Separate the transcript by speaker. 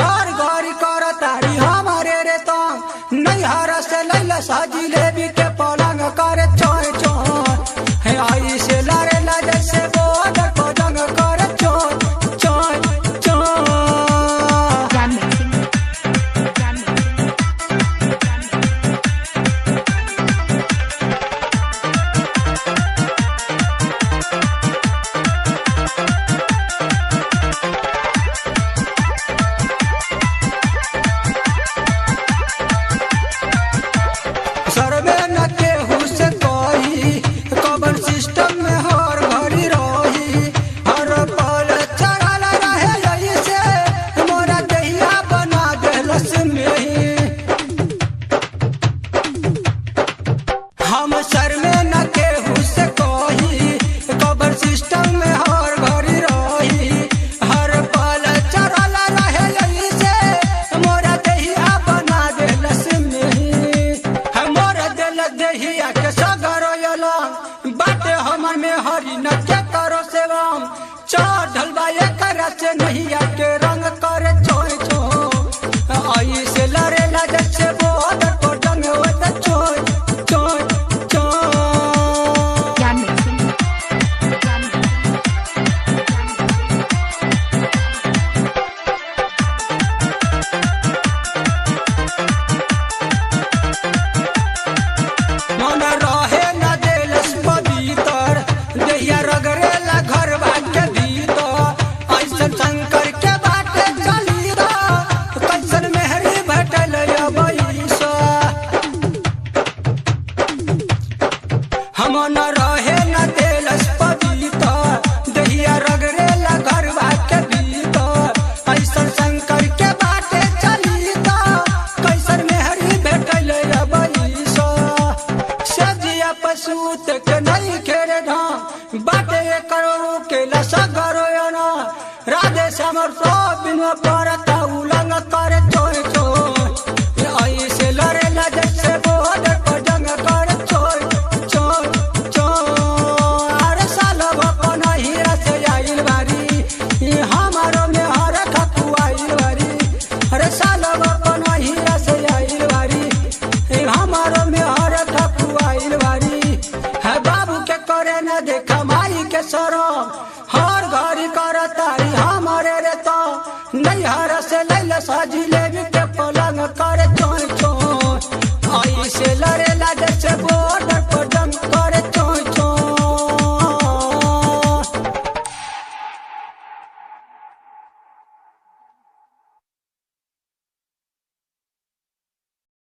Speaker 1: हर घड़ी कर तारी हमारे रे तो नैहर से लैला साजी लेवी के पलंग करे चोय चोय है आई से लारे ला जैसे बोध को जंग करे चोय चोय चोय। सर्वे न केहू से कोई कबर सिस्टम में हर घड़ी रही हर पल चढ़ल रहे यही से मोरा दहिया बना देलस में हम सर्वे न केहू से कोई कबर सिस्टम में हर घड़ी रही हर पल चढ़ल रहे यही से मोरा दहिया बना देलस में दहिया के सगरो बाटे हमर में हरी न के करो सेवम चढ़ल बा एकर से नहिया के रंग करे चोय चोय आई से लरे ला जैसे बोध को डंग होत चोय चोय चोय। मन रहे न देलस पवित्र दहिया रगड़ेला घर के भीतर ऐसन शंकर के बाटे चली कैसन मेहरी भेटल बैसा हम न रहे न देलस पवित्र दहिया रगड़ेला घर के भीतर ऐसन शंकर के बाटे चली कैसन मेहरी भेटल बैसा सजिया पसूत के नहीं खेरे धाम बाटे करो के लसगरो ना राधे समर तो बिन परता उलंग करे चोय चोय आई से लरे ला जैसे बोध को जंग करे चोय चोय चोय। अरे सालब अपन हीरा से आइल बारी हमारो में हर खतु आइल बारी अरे सालब अपन हीरा से आइल बारी हमारो में हर खतु आइल बारी है बाबू के करे न देखा माई के सरम हर घड़ी कर तारी हमारे रे तो नैहर से लैला साजी